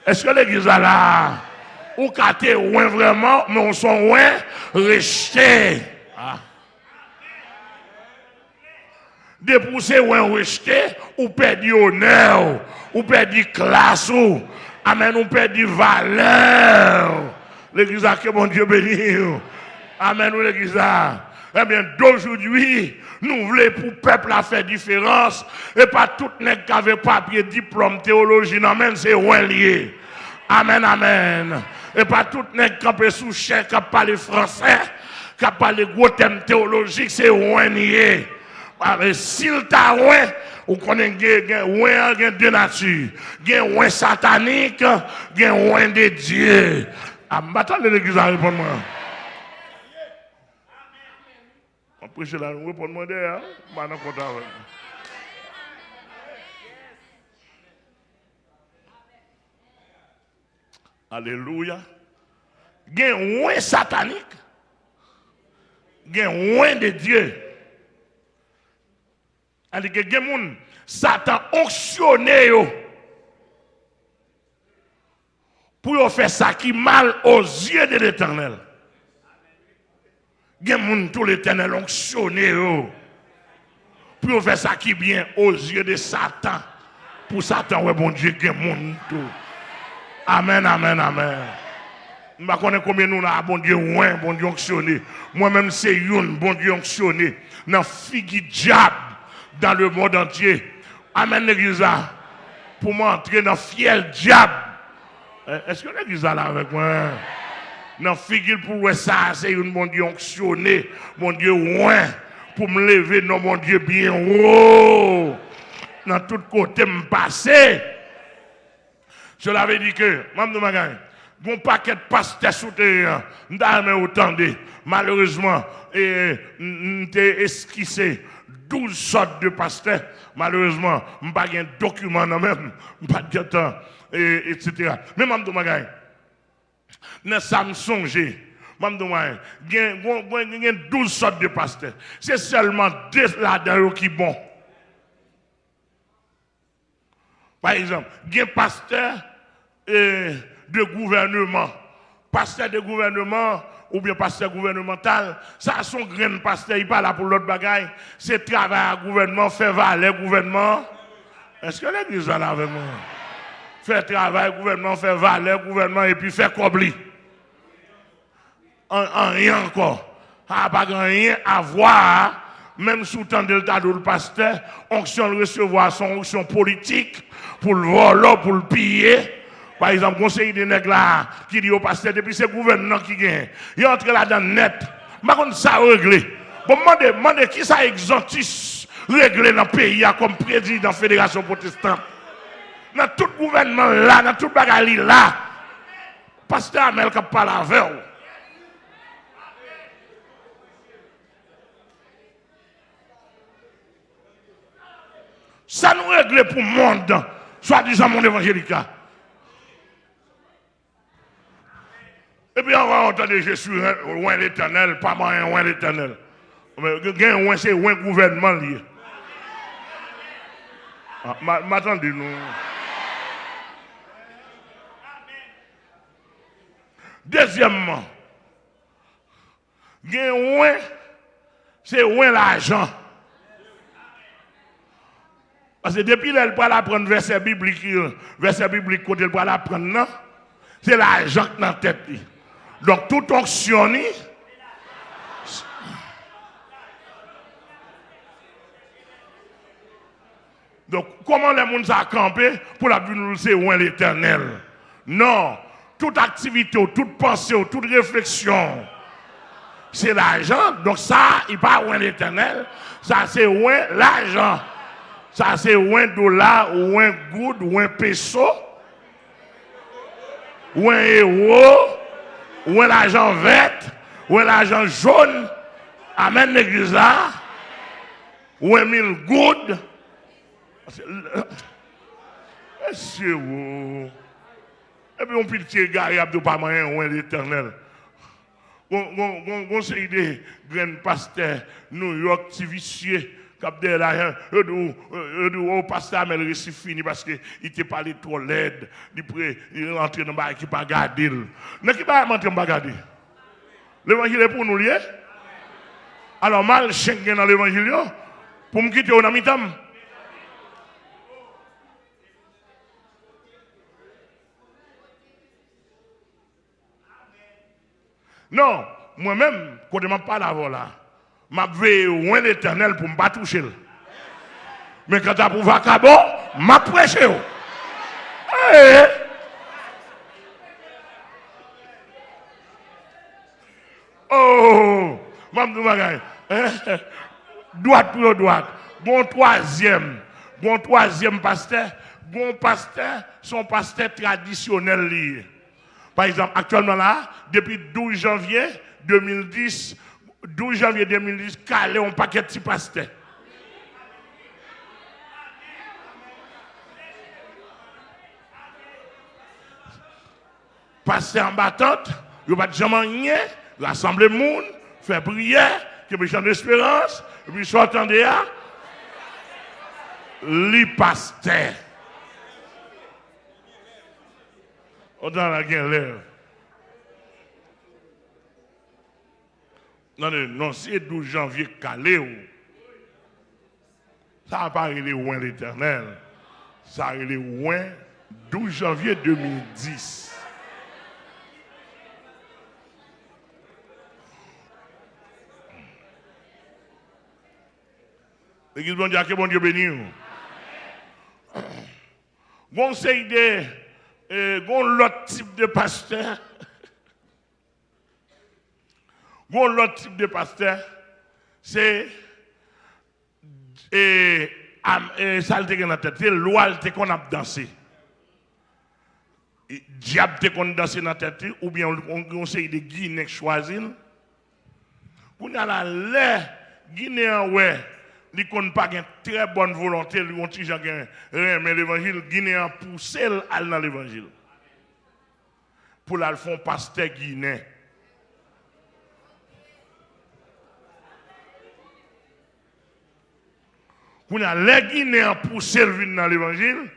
Est-ce que l'église est là? Ou kate ouin vraiment, mais on sont ouin rejeté. Ah. Dépousser ouin rejeté, ou perdu honneur, ou perdu classe, ou amen, ou perdu valeur. L'église a que mon Dieu béni. Amen, ou l'église a. Eh bien, d'aujourd'hui, nous voulons pour le peuple à faire différence, et pas tout le monde qui avait papier, diplôme, théologie, non, mais c'est ouin lié. Amen, amen. Et pas tout le monde qui est sous chèque, qui parle français, qui parle gros thèmes théologiques, c'est ouin lié. Mais s'il t'a ouin, ou connaît ouin deux natures. Gen ouin satanique, gen ouin de Dieu. Attendez l'église à répondre moi. On prêche là, nous répondons derrière. Maintenant, content avec. Alléluia. Gen ouin satanique, gen ouin de Dieu. C'est-à-dire que gen moun Satan onctionné yo pour faire ça qui mal aux yeux de l'Éternel. Gen moun tout l'Éternel onctionné yo pour faire ça qui bien aux yeux de Satan. Pour Satan, ouais, bon Dieu, gen moun tout. Amen, amen, amen. Je ne sais pas combien nous avons, bon Dieu, ouin, bon Dieu onctionné. Moi-même, c'est une, bon Dieu onctionné. Dans figu diable dans le monde entier. Amen, l'église. Pour m'entrer dans fiel diable. Est-ce que l'église est là avec moi? Dans figu pour ça, c'est une, bon Dieu onctionné. Bon Dieu, ouin. Pour me lever, non, mon Dieu, bien haut. Dans tout côté, me passer. Je l'avais dit que, Mme de Magagne, bon paquet de pasteurs souterrains, nous autant de. Malheureusement, j'ai esquissé 12 sortes de pasteurs. Malheureusement, je n'ai pas de document même, je n'ai pas de temps, etc. Mais Mme de Magagne, dans Samsung, Mme de Magagne, il y a 12 sortes de pasteurs. C'est seulement 2 là-dedans qui sont bons. Par exemple, il y a un pasteur de gouvernement. Pasteur de gouvernement ou bien pasteur gouvernemental, ça son grain pasteur, il pas là pour l'autre bagaille. C'est travail à gouvernement, faire valer gouvernement. Est-ce que l'église est là avec moi? Faire travail gouvernement, faire valer gouvernement et puis faire cobli. En rien encore. Ah, pas rien à voir. Même sous temps de l'état de le pasteur, onction de recevoir son onction politique pour le voler, pour le piller. Par exemple, conseil des nègres là, qui dit au pasteur, depuis c'est le gouvernement qui gagne. Il entre là-dedans net. Je ne sais pas ça régler. Bon, demandez qui ça exotis régler dans le pays comme président de la Fédération protestante. Dans tout gouvernement là, dans tout bagali là, pasteur Amel qui parle avec vous. Ça nous règle pour le monde, soi-disant mon évangélique. Et puis on va entendre je suis loin l'éternel, pas moi loin l'éternel. Mais loin c'est loin gouvernement lié. M'attendez nous. Deuxièmement, loin c'est loin l'argent. Parce que depuis qu'elle peut apprendre verset biblique côté elle peut apprendre, c'est l'argent dans la tête. Donc tout fonctionne. Donc comment les gens ont campé pour la venir c'est où l'Éternel? Non, toute activité, toute pensée, toute réflexion, c'est l'argent. Donc ça, il pas où l'Éternel, ça c'est où l'argent. Ça c'est ou un dollar, ou un good, ou un peso, ou un euro, ou un argent vert, ou un argent jaune. Amen l'église là. Ou un 1000 good. C'est où? Et puis on peut tirer gars de pas moyen ou un l'éternel. On c'est des grands pasteurs New York, vicieux. Cap de là, le pasteur mais le récit fini parce que il était parlé trop laid, il est rentré dans le qui pas garder. Mais qui pas rentrer dans garder. L'évangile est pour nous lier. Alors mal Schengen dans l'évangile pour me quitter au namitam. Non, moi-même, quand je ne parle avant là, je vais loin l'Éternel pour ne pas toucher. Mais quand tu as pour vacabon, je prêche. Oh, droite pour droite. Bon troisième pasteur, son pasteur traditionnel lié. Par exemple, actuellement là, depuis 12 janvier 2010, calé un paquet de petits pasteurs. Pasteur en battante, il va jamais rien, rassembler le monde, faire prière, que les gens d'espérance, et puis sortant de là, les pasteurs. On dans la guerre l'air. Non, c'est 12 janvier calé. Ça n'a pas été loin l'Éternel. Ça a été loin 12 janvier 2010. L'église bon Dieu, que bon Dieu béni. Conseil de l'autre type de pasteur. L'autre type de pasteur, c'est ça le dans la tête, c'est loi qu'on a dansé. Diable qu'on a dansé dans la tête, ou bien on conseille de Guinée choisir. Pour a la l'air Guinéen, ouais, ils n'ont pas une très bonne volonté, ils ont dit mais l'évangile Guinéen pousse dans l'évangile. Pour la font pasteur guinéen. Pour les Guinéens poussent dans l'évangile,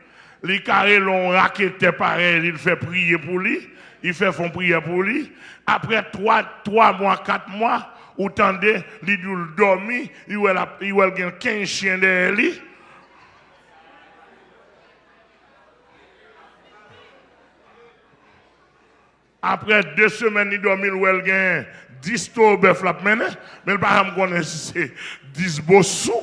les carrés l'ont raquetté pareil, il fait prier pour lui, il fait font prière pour lui. Après 3 mois, 4 mois, ou tendez, il dormi, il a 15 chiens derrière lui. Après 2 semaines, il dormi, il a 10 tours bœuf la mais le parent connaît c'est 10 bossous.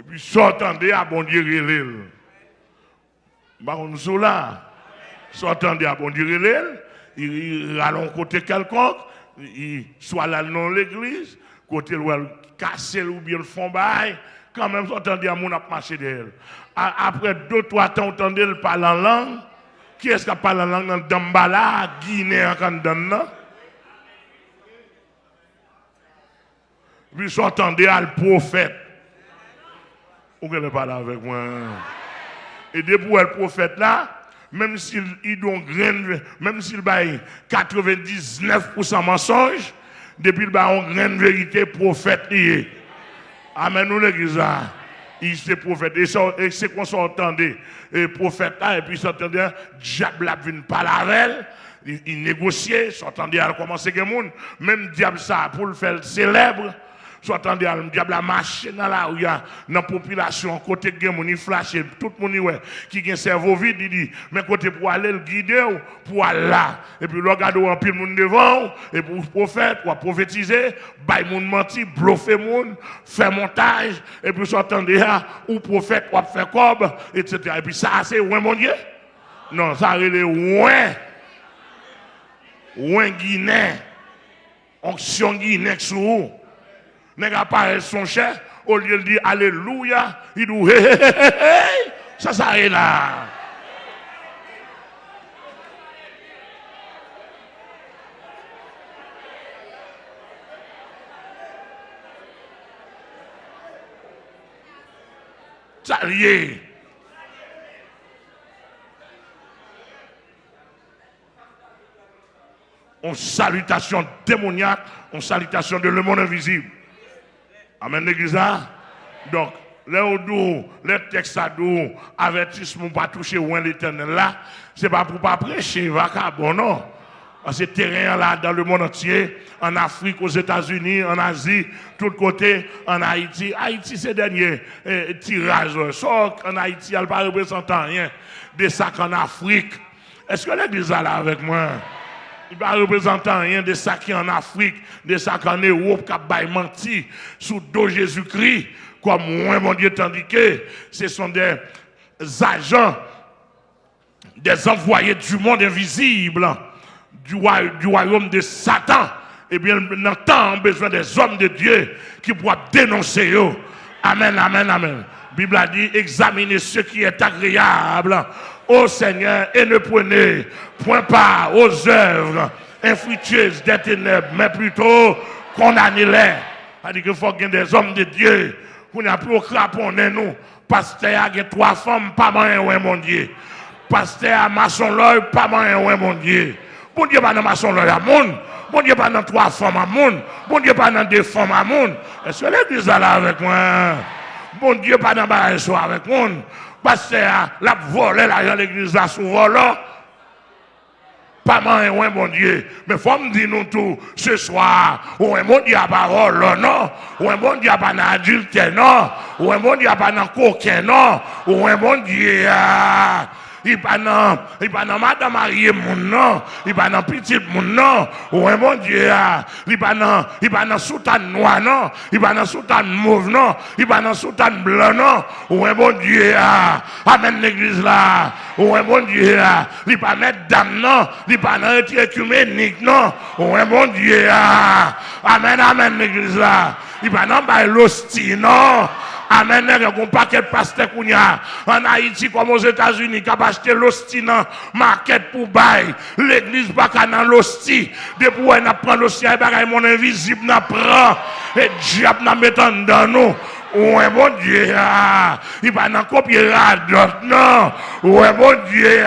Puis s'entendez à bon Dieu relève. Baron Zola, s'entendez à bon Dieu relève, il a un côté quelconque, il soit là dans l'église, côté où il casse ou bien le fond bail, quand même s'entendez à mon a marché d'elle. Après 2-3 temps, entendez le parle en langue. Qui est-ce qui parle en langue dans le Dambala, Guinée en Canada? Puis s'entendez à le prophète. Vous ne parler avec moi. Et depuis le prophète là, même s'il même s'il baille 99% mensonge, depuis le baille une grande vérité prophète lié. Amen nous l'église là. Il c'est prophète et c'est qu'on s'entendait et prophète là et puis s'entendait diable là vient parler avec il négociait, s'entendait à commencer que monde, même diable ça pour le faire célèbre. Soit attendez à diable la marche dans la où il y a dans la population côté de mon il flash tout le monde ouais qui a un cerveau vide il dit mais côté pour aller le guider pour aller là et puis le regarde un pile monde devant et pour prophète pour prophétiser bail monde menti bluffer monde faire montage et puis soit attendez à ou prophète pour faire cob etc. et puis ça c'est ouais mon Dieu non ça c'est ouais Guinée onction Guinée sous n'est pas son chef, au lieu de dire Alléluia, il dit hey, ça est là. Ça y est. une salutation démoniaque, une salutation de le monde invisible. Amen, l'église là. Donc, les textes à nous, avertissement pas toucher ou l'éternel là, c'est pas pour pas prêcher, vacabon, non. C'est terrain là dans le monde entier, en Afrique, aux États-Unis, en Asie, tous côtés, en Haïti. Haïti, c'est dernier tirage. Sauf qu'en Haïti, elle ne représente rien de ça qu'en Afrique. Est-ce que l'église est là avec moi? Il ne représente rien de ça qui est en Afrique, de ça qu'en Europe, qui a menti sous dos Jésus-Christ, comme moi, mon Dieu, tandis que ce sont des agents, des envoyés du monde invisible, du royaume de Satan. Eh bien, maintenant, on a besoin des hommes de Dieu qui pourront dénoncer eux. Amen, amen, amen. La Bible a dit, examinez ce qui est agréable au Seigneur et ne prenez point part aux œuvres infructueuses des ténèbres, mais plutôt condamnez-les. C'est-à-dire qu'il faut qu'il y ait des hommes de Dieu qui n'ont plus au crapon, nous. Pasteur a 3 femmes, pas moyen, ouais, mon Dieu. Pasteur a maçon l'œil, pas moyen, ouais, mon Dieu. Bon Dieu, pas dans maçon l'œil à monde. Bon Dieu, pas dans 3 femmes à monde. Bon Dieu, pas dans 2 femmes à monde. Est-ce que l'église est là avec moi? Bon Dieu, pas dans barrage avec moi. Pasteur, la volé l'argent de l'église là sous volant. Pas mal, ouais, mon Dieu. Mais faut me dire nous tout ce soir. Ouais, mon Dieu, à parole, non. Ouais, mon Dieu, pas dans adultère, non. Ouais, mon Dieu, pas dans coquin, non. Ouais, mon Dieu, il pas dans madame mariée, mon non. Il pas dans petite, mon non. Ouais, mon Dieu, il pas dans soutane noir, non. Il pas dans soutane mauve, non. Il pas dans soutane blanc, non. Ouais, mon Dieu, amène l'église là. Ouais, mon Dieu, il pas mettre dame, non. Il pas dans écuménique, non. Ouais, mon Dieu, amen, amen, l'église là. Il pas dans l'hostie, non. Amen, il y a un paquet de pasteurs en Haïti comme aux États-Unis qui a acheté l'hostie dans market pour bail. L'église pas dans l'hostie. Depuis où on prend l'hostie, mon invisible n'a prend. Et diable n'a mis dans nous. Ouais, mon Dieu, il va pas copier la dot, non. Ouais, mon Dieu,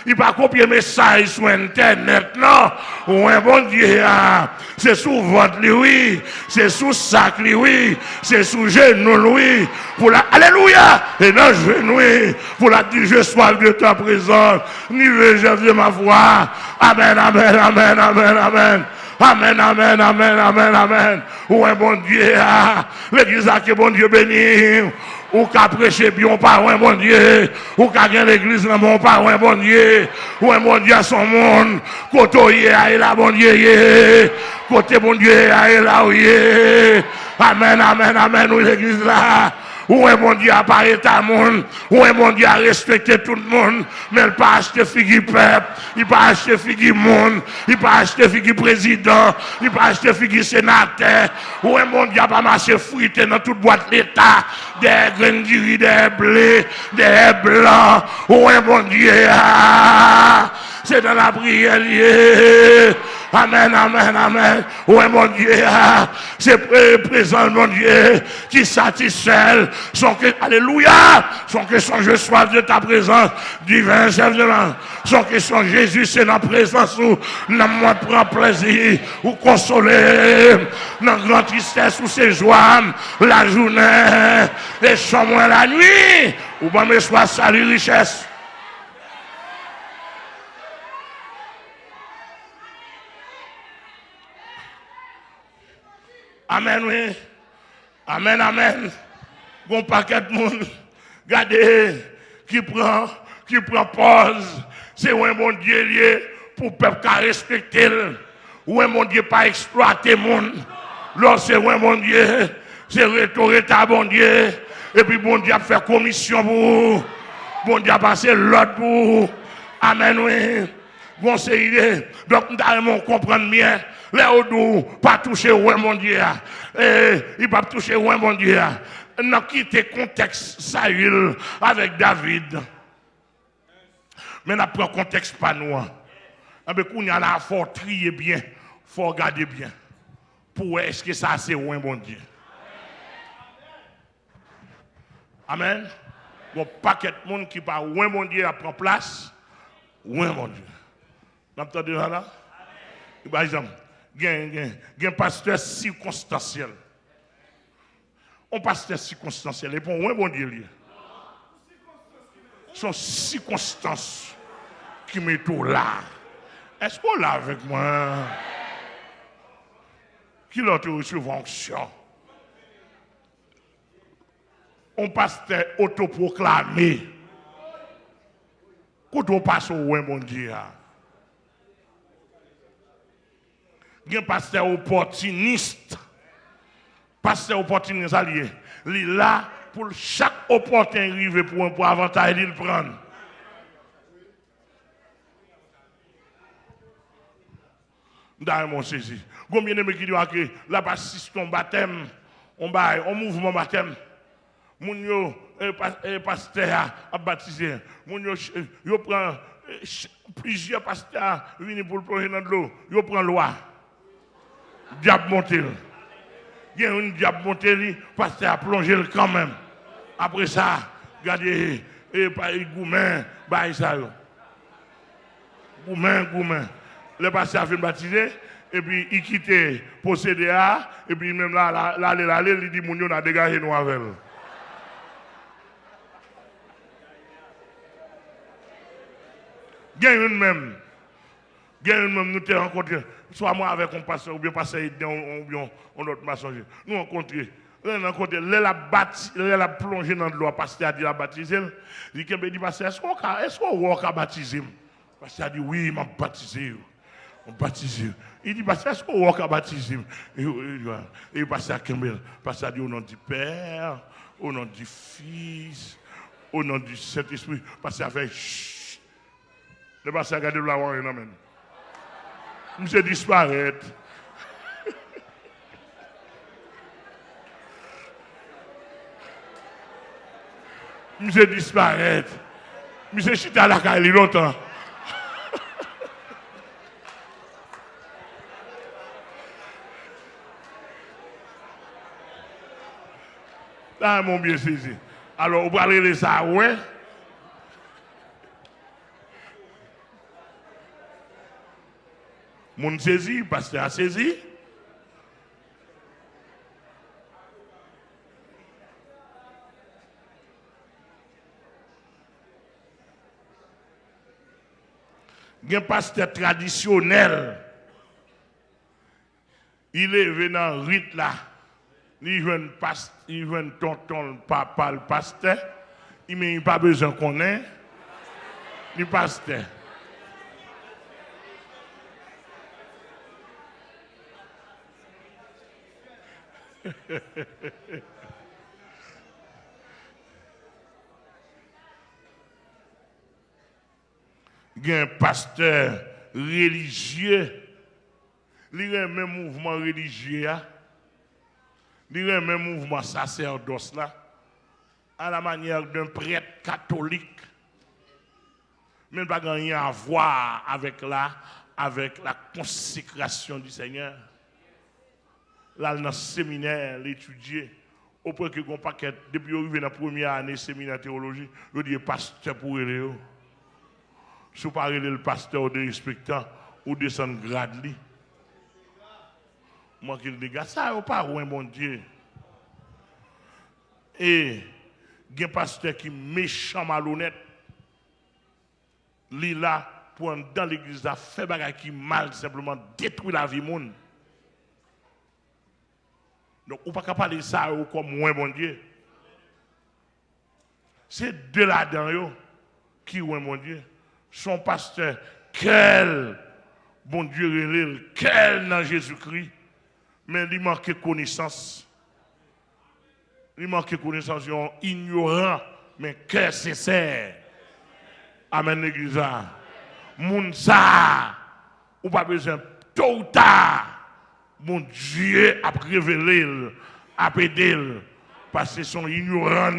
il va pas copier message sur Internet, non. Ouais, mon Dieu, c'est sous votre oui, c'est sous sac, oui, c'est sous genou, oui. Pour la, alléluia, et non, genou, pour la dire, je sois de ta présence, ni je viens ma foi. Amen, amen, amen, amen, amen. Amen, amen, amen, amen, amen. Ouais, bon Dieu, l'église a que bon Dieu béni. Ou qu'a prêché bien par ouais, bon Dieu. Ou qu'a gagné l'église dans mon par ouais, bon Dieu. Ouais, bon Dieu, son monde. Côté est là, bon Dieu. Côté bon Dieu est là, oui. Amen, amen, amen, oui, l'église là. Ouais, mon Dieu, à part état monde. Ouais, mon Dieu, à respecter tout le monde. Mais il pas acheter figure peuple. Il pas acheter figure monde. Il pas acheter figure président. Il pas acheter figure sénateur. Ouais, mon Dieu, pas marcher fruité dans toute boîte l'État. Des graines de riz, des blés, des blancs. Ouais, mon Dieu, c'est dans la prière. Amen, amen, amen. Ouais, mon Dieu, c'est présent, mon Dieu, qui satisfait son que, alléluia, son que son je sois de ta présence, divin chef de l'an, son que son Jésus, c'est la présence où, n'a moi prend plaisir, ou consoler, dans grande tristesse, ou ses joies, la journée, et sans moi la nuit, ou pas me soit salut, richesse. Amen, oui. Amen, amen. Bon paquet de monde. Regardez, qui prend pause. C'est où un bon Dieu lié pour le peuple qui respecter. Où un bon Dieu pas exploiter le monde. Lorsque c'est où un bon Dieu, c'est restaurer ta bon Dieu. Et puis bon Dieu a fait commission pour vous. Bon Dieu a passé l'autre pour vous. Amen, oui. Bon, c'est idée. Donc, nous comprendre bien. Là où pas toucher ouais mon Dieu. Il pas toucher ouais mon Dieu. Nous quitté contexte Saül avec David. Mais nous prenons contexte pas nous. Mais quand il y a là, il faut trier bien, il faut regarder bien. Pour est-ce que ça c'est ouais mon Dieu. Amen. Bon paquet de monde qui pas ouais mon Dieu à prendre place. Ouais mon Dieu. Vous entendez là? Par exemple, il y a un pasteur circonstanciel. Un pasteur circonstanciel, et pour un bon Dieu, sont circonstances qui mettent là. Est-ce qu'on l'a avec moi? Qui l'a reçu fonction? Un pasteur autoproclamé. Quand on passe au ouais, mon Dieu. Il y a un pasteur opportuniste. Pasteur opportuniste allié. Il est là pour chaque opportunité arriver pour avantage, il prend. D'ailleurs, mon saisi. Combien de gens qui disent que là, assiste ton baptême, on mouvement baptême. Moun yo, pasteur a baptisé. Moun yo prend plusieurs pasteurs viennent pour le plonger dans l'eau. Yo prend loi. Diable monté. Il y a un diable monté, pasteur a plongé quand même. Après ça, regardez, Goumen, bah ça. Goumen. Le pasteur a fait baptiser, et puis il quitte possédé à, et puis même là, il dit, moun yo n'a dégagé nous avec. Gagne même, nous te rencontré, soit moi avec un pasteur, ou bien pasteur, ou bien un autre pasteur. Nous rencontré, elle a plongé dans l'eau, pasteur a dit la baptiser. Il dit, pasteur, est-ce qu'on va baptiser? Pasteur a dit, oui, il m'a baptisé. Il dit, pasteur, est-ce qu'on va baptiser? Et le pasteur Kembel, pasteur a dit, au nom du Père, au nom du Fils, au nom du Saint-Esprit, pasteur a fait, chut. Le pasteur a regardé la voie, amen. Monsieur disparaît. Monsieur disparaît. Monsieur chita la caille longtemps. Là, mon bien saisi. Alors, vous parlez de ça, ouais. Moun saisi, pasteur a saisi. Il y a un pasteur traditionnel. Il est venu dans le rite là. Il veut un tonton, papa, le pasteur. Il n'a pas besoin qu'on ait. Le pasteur. Il y a un pasteur religieux, il y a un même mouvement religieux, il y a un même mouvement sacerdoce là, à la manière d'un prêtre catholique, même pas rien à voir avec la consécration du Seigneur. Là, dans le séminaire, l'étudier, au point que mon paquet, depuis arrivé dans la première année séminaire théologie, je dis pasteur pour eux. Si vous parlez le pasteur de respectant ou descendre grade, moi qui le dis, ça n'est pas un bon Dieu. Et il y a un pasteur qui est méchant, malhonnête, il est là pour dans l'église, faire des choses qui mal, simplement détruire la vie du monde. Donc, on ne peut pas parler de ça comme moins bon Dieu. C'est de là-dedans qui est mon Dieu. Son pasteur, quel bon Dieu réel, quel dans Jésus-Christ. Mais il manque de connaissance. Il manque de connaissance, ils sont ignorants, mais cœur sincère. Amen, l'église. Moun ça, ou pas besoin, tôt ou tard. Mon Dieu a révélé, a aidé, parce qu'ils sont ignorants,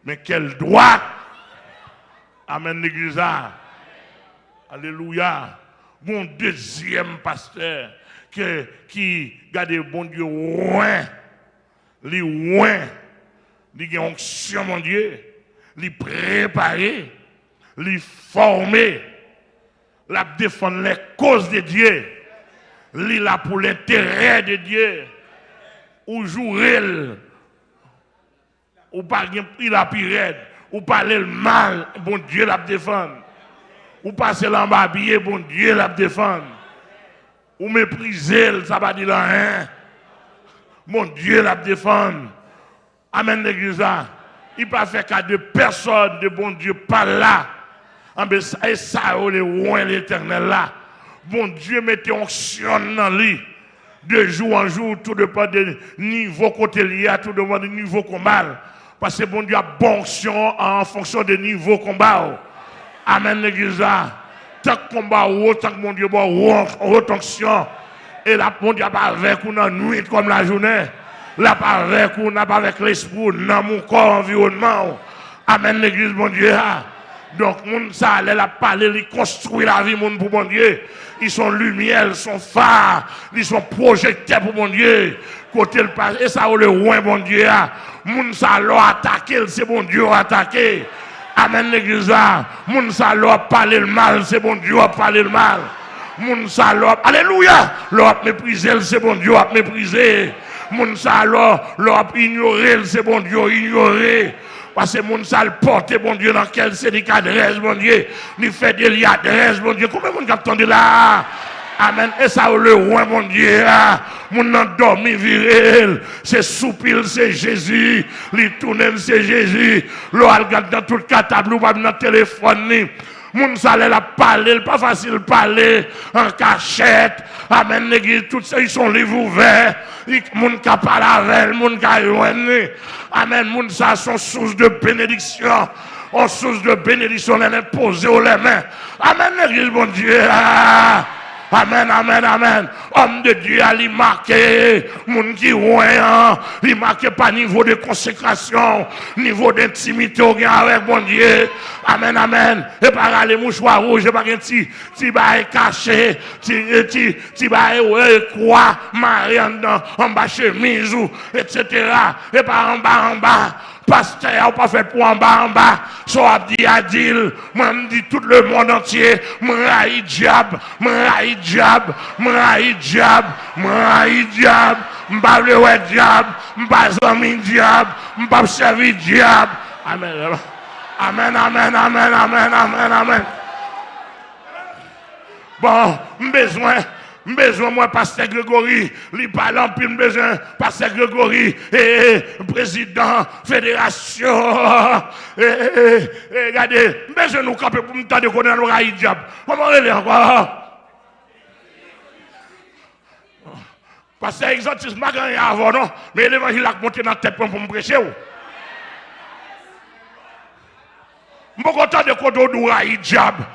mais quel droit. Amen, l'église. Alléluia. Mon deuxième pasteur, qui garde bon Dieu loin, il a onction, mon Dieu, il préparé, il formé, il défend les causes de Dieu. Li là pour l'intérêt de Dieu. Ou jouer, ou pas il a pire, ou parler le mal, bon Dieu l'a défendre. Ou passer l'embabiller, bon Dieu l'a défendre. Ou mépriser, ça va dire rien. Bon Dieu l'a défendre. Amen l'église là. Il pas fait qu'à de personnes de bon Dieu pas là. Et ça, le loin l'éternel là. Bon Dieu mettez onction dans lui. De jour en jour, tout dépend de niveau côté lié, tout dépend du niveau combat. Parce que bon Dieu a bon onction en fonction de niveau combat. Amen l'église là. Tant que combat haut, tant que mon Dieu bon haute onction. Et là, mon Dieu pas avec nous dans la nuit comme la journée. Là, pas avec nous, pas avec l'esprit, dans mon corps, environnement. Amen l'église, mon Dieu. Donc, moun ça allait la parler, ils construisent la vie, moun pour mon Dieu. Ils sont lumière, ils sont phares, ils sont projecteurs pour mon Dieu. Côté le passé, et ça, le loin, mon Dieu. Moun ça l'a attaqué, c'est mon Dieu attaqué. Amen l'église là. Moun ça l'a parlé le mal, c'est mon Dieu a parlé le mal. Moun ça l'a, alléluia, l'a méprisé, c'est bon Dieu a méprisé. Moun ça l'a ignoré, c'est bon Dieu ignoré. Parce que moun ça le porte, bon Dieu, dans quel syndicat adresse, bon Dieu. Il fait des liens adresse, bon Dieu. Combien de monde qui attendent là? Amen. Et ça, le roi, mon Dieu. Moun nan dormi viril. C'est soupil, c'est Jésus. Les tournelles, c'est Jésus. L'eau, elle regarde dans tout le catable, ou pas dans le téléphone. Moun ça la parler, pas facile parler en cachette. Amen, l'église, tout ça, ils sont livres ouverts. Moun ka parle avec, moun ka yoenne. Amen, moun ça sont source de bénédiction. En source de bénédiction, on est posé aux mains. Amen, l'église, mon Dieu. Amen, amen, amen. Homme de Dieu, il marqué. Moun qui voyant, il marqué par niveau de consécration, niveau d'intimité avec mon Dieu. Amen, amen. Et par les mouchoirs rouges, et par un petit bail caché, petit bail quoi, Marianne en bas chemise, etc. Et par en bas. Pasteur, pas fait pour en bas, soit dit à dire, moi me dit tout le monde entier, m'raï diable, m'raï diable, m'raï diable, m'raï diable, m'pas le ouais diable, m'pas ami diable, m'pas servi diable. Amen. Amen, amen, amen, amen, amen, amen. Bon, besoin moi pasteur Grégory, li parlant puis besoin pasteur Grégory président fédération regardez besoin nous camper pour me tendre connaître nous raï diable. Comment on est encore pasteur exotisme pas gagné avant non, mais l'évangile a monté dans la tête pour me prêcher. Je suis content de côté nous raï diable.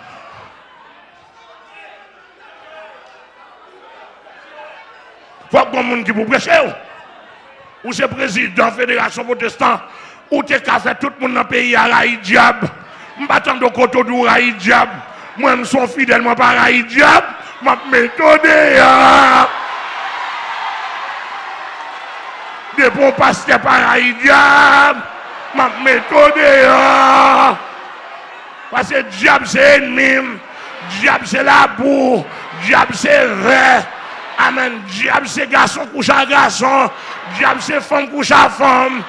Faut que monde qui vous prêcher ou c'est président de la fédération protestante ou t'es qu'à faire tout le monde dans le pays à raï diable. M'attends de côté de raï diable. Moi je suis fidèle moi pas raï diable, m'a méthode des bons pasteurs par raï diable, m'a méthode parce que diable c'est ennemi, diable c'est la boue, diable c'est vrai. Amen. Diable c'est garçon couche à garçon. Diable c'est femme couche à femme.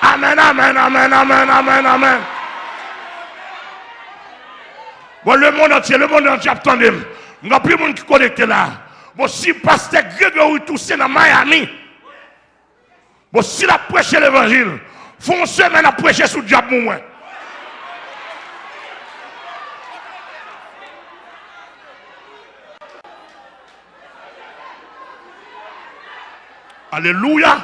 Amen, amen, amen, amen, amen, amen. Bon, le monde entier attendez. Il n'y a plus de monde qui est connecté là. Bon, si pasteur Grégory Toussaint dans Miami, bon, s'il a prêché l'évangile, faut une semaine à prêcher sous le diable moins. Alléluia.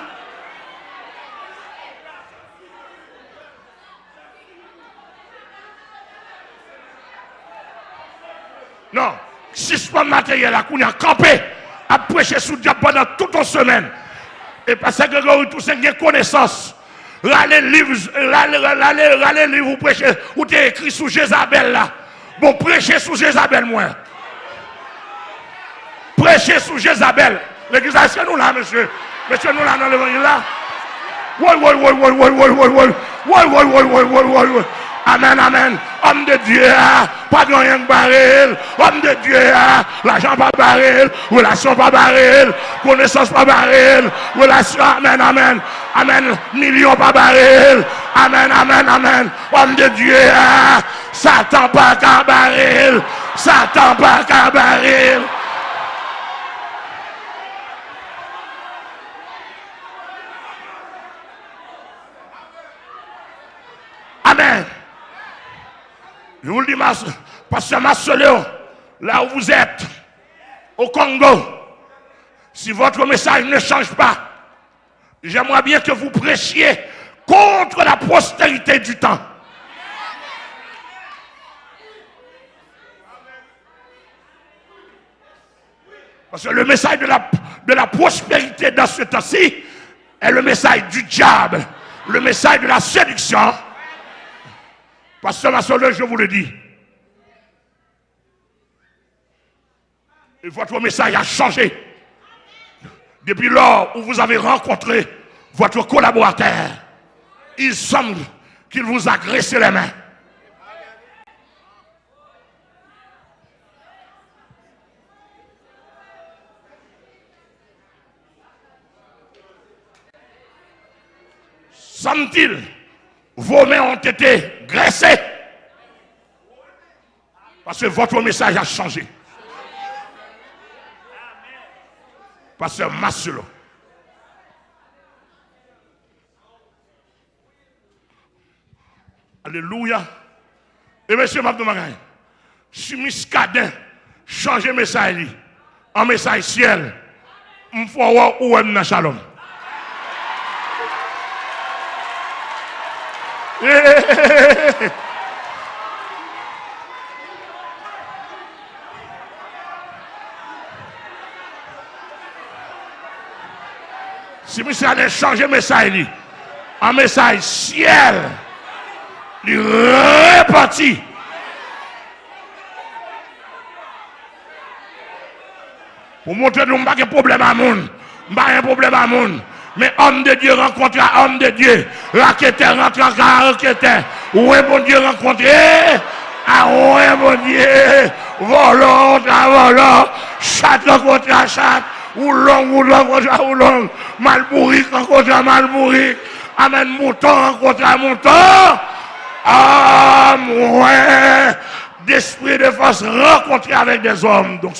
Non, si ce matériel là qu'on a campé, à prêcher sous diable pendant toute une semaine. Et parce que Grégory Toussaint a connaissance. Râlez livre, vous prêchez, ou t'es écrit sous Jézabel là. Bon, prêchez sous Jézabel, moi. Prêchez sous Jézabel. L'église, est-ce que nous là, monsieur? Monsieur, nous là dans l'évangile là. Amen, amen. Homme de Dieu, pas de rien baril. Homme de Dieu, l'argent pas baril. Relation pas baril. Connaissance pas baril. Relation, amen, amen. Amen. Millions pas baril. Amen, amen, amen. Homme de Dieu, Satan pas qu'un baril. Satan pas qu'un baril. Amen. Je vous le dis, pasteur Marcelin, là où vous êtes, au Congo, si votre message ne change pas, j'aimerais bien que vous prêchiez contre la postérité du temps. Parce que le message de la prospérité dans ce temps-ci est le message du diable, le message de la séduction. Pasteur Marcelin, je vous le dis. Et votre message a changé. Depuis lors où vous avez rencontré votre collaborateur, il semble qu'il vous a graissé les mains. Semble-t-il, vos mains ont été graissées parce que votre message a changé. Pasteur Marcelin. Alléluia. Et monsieur Mabdomagay, si Miscadin change le message en message ciel, il faut voir où est Shalom. Si monsieur allait changer le message en message ciel, il repartit. Pour montrer que nous n'avons pas de problème à monde. Pas un problème à monde. Mais homme de Dieu rencontre homme de Dieu. Raqueteur rentre en raqueteur. Ouais, bon Dieu rencontré. Ah ouais, bon Dieu. Volant à volant. Chat rencontre à chat. Ou long rencontre ou long. Malbourrique rencontre à malbourrique. Amen, mouton rencontre à mouton. Ah, ouais. D'esprit de force rencontré avec des hommes. Donc,